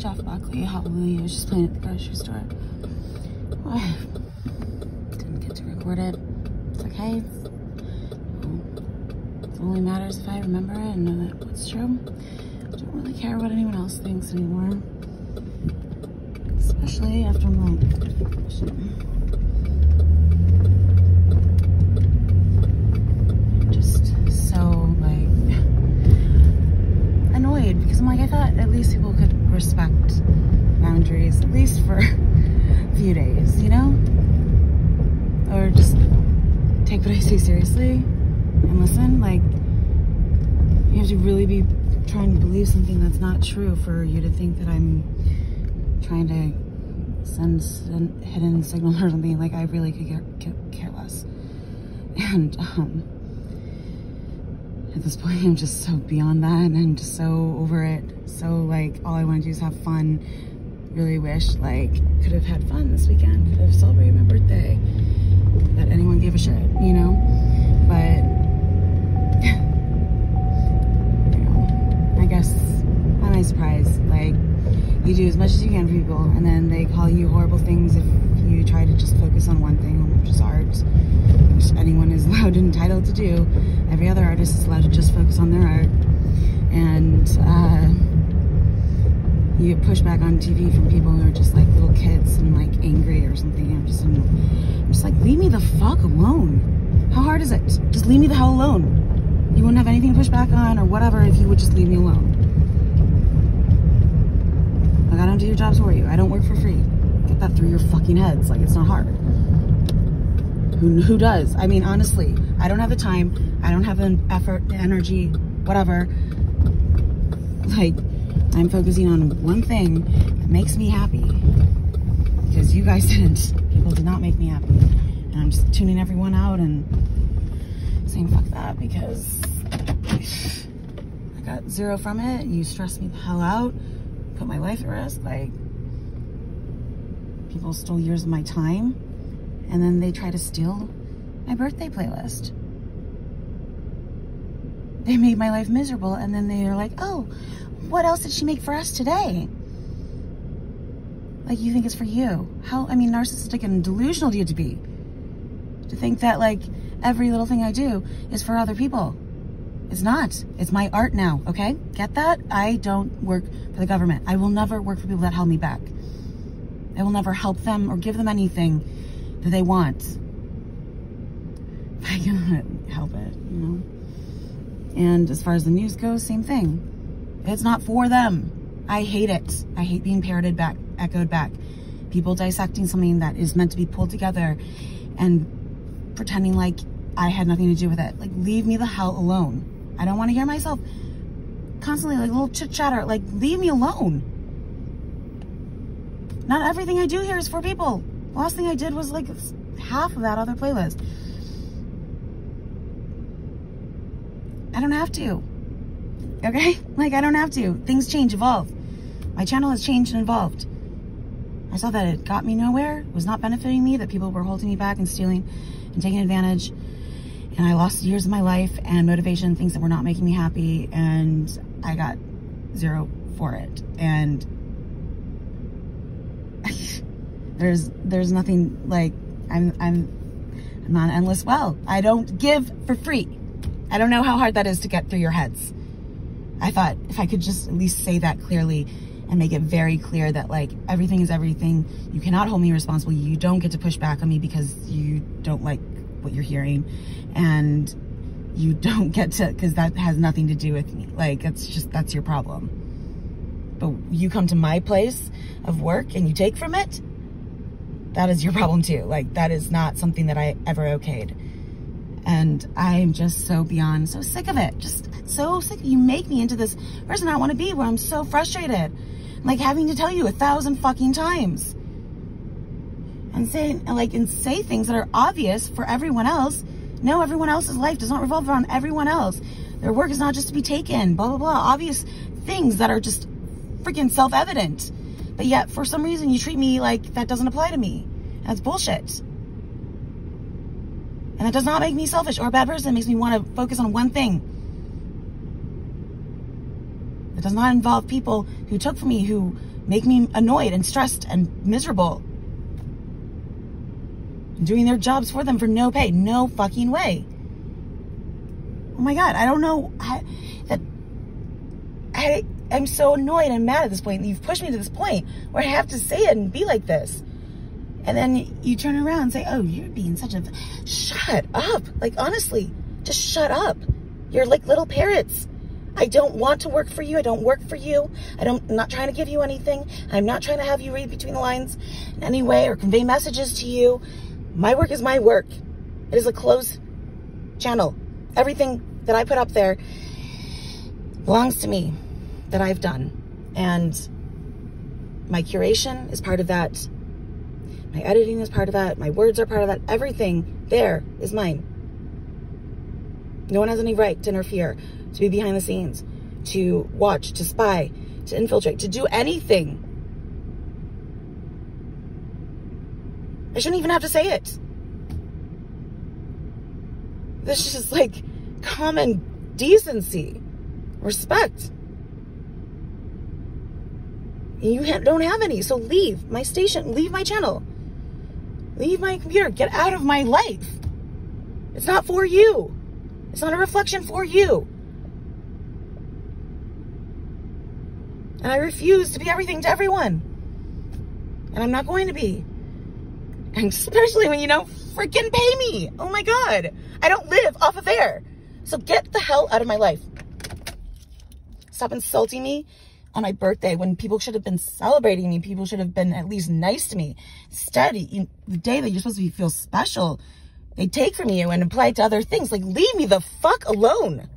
Jeff Buckley, Hallelujah, was just playing at the grocery store. I didn't get to record it. It's okay. It only matters if I remember it and know that it's true. I don't really care what anyone else thinks anymore. Especially after I'm like, shit. I'm just so, like, annoyed because I'm like, I thought at least people could respect boundaries, at least for a few days, you know? Or just take what I say seriously and listen. Like, you have to really be trying to believe something that's not true for you to think that I'm trying to send a hidden signal or something. Like, I really could care less. And at this point, I'm just so beyond that, and I'm just so over it. So, like, all I want to do is have fun. Really wish, like, could have had fun this weekend. Could have celebrated my birthday. That anyone gave a shit, you know? But, you know, I guess, am I surprised? Like, you do as much as you can for people, and then they call you horrible things if you try to just focus on one thing, which is art, which anyone is allowed and entitled to do. Every other artist is allowed to just focus on their art. And you get pushback on TV from people who are just like little kids and like angry or something. I'm just like, leave me the fuck alone. How hard is it? Just leave me the hell alone. You wouldn't have anything to push back on or whatever if you would just leave me alone. Like, I don't do your jobs for you. I don't work for free. Get that through your fucking heads. Like, it's not hard. Who does? I mean, honestly, I don't have the time. I don't have the effort, the energy, whatever. Like, I'm focusing on one thing that makes me happy. Because you guys didn't. People did not make me happy. And I'm just tuning everyone out and saying fuck that because I got zero from it. You stressed me the hell out. Put my life at risk. Like, people stole years of my time. And then they try to steal my birthday playlist. They made my life miserable, and then they're like, oh, what else did she make for us today? Like, you think it's for you. How, I mean, narcissistic and delusional do you have to be? To think that, like, every little thing I do is for other people. It's not. It's my art now, okay? Get that? I don't work for the government. I will never work for people that held me back. I will never help them or give them anything that they want. I cannot help it, you know? And as far as the news goes, same thing. It's not for them. I hate it. I hate being parroted back, echoed back. People dissecting something that is meant to be pulled together and pretending like I had nothing to do with it. Like, leave me the hell alone. I don't want to hear myself constantly, like, little chit-chatter. Like, leave me alone. Not everything I do here is for people. The last thing I did was, like, half of that other playlist. I don't have to. Okay? Like, I don't have to. Things change, evolve. My channel has changed and evolved. I saw that it got me nowhere, was not benefiting me, that people were holding me back and stealing and taking advantage. And I lost years of my life and motivation, things that were not making me happy, and I got zero for it. And there's nothing, like, I'm not an endless well. I don't give for free. I don't know how hard that is to get through your heads. I thought if I could just at least say that clearly and make it very clear that, like, everything is everything. You cannot hold me responsible. You don't get to push back on me because you don't like what you're hearing. And you don't get to, because that has nothing to do with me. Like, that's your problem. But you come to my place of work and you take from it, that is your problem too. Like, that is not something that I ever okayed. And I'm just so beyond, so sick of it. Just so sick. You make me into this person I want to be, where I'm so frustrated. Like, having to tell you 1,000 fucking times. And say things that are obvious for everyone else. No, everyone else's life does not revolve around everyone else. Their work is not just to be taken, blah, blah, blah. Obvious things that are just freaking self-evident. But yet, for some reason, you treat me like that doesn't apply to me. That's bullshit. And that does not make me selfish or a bad person. It makes me want to focus on one thing. That does not involve people who took from me, who make me annoyed and stressed and miserable. Doing their jobs for them for no pay. No fucking way. Oh my God, I don't know. I'm so annoyed and mad at this point. You've pushed me to this point where I have to say it and be like this. And then you turn around and say, oh, you're being such a... Shut up. Like, honestly, just shut up. You're like little parrots. I don't want to work for you. I don't work for you. I'm not trying to give you anything. I'm not trying to have you read between the lines in any way or convey messages to you. My work is my work. It is a closed channel. Everything that I put up there belongs to me, that I've done. And my curation is part of that. My editing is part of that. My words are part of that. Everything there is mine. No one has any right to interfere, to be behind the scenes, to watch, to spy, to infiltrate, to do anything. I shouldn't even have to say it. This is just like common decency, respect. You don't have any, so leave my station, leave my channel, leave my computer, get out of my life. It's not for you. It's not a reflection for you. And I refuse to be everything to everyone. And I'm not going to be. And especially when you don't freaking pay me. Oh my God. I don't live off of air. So get the hell out of my life. Stop insulting me on my birthday when people should have been celebrating me. People should have been at least nice to me. Instead, the day that you're supposed to feel special, they take from you and apply it to other things. Like, leave me the fuck alone.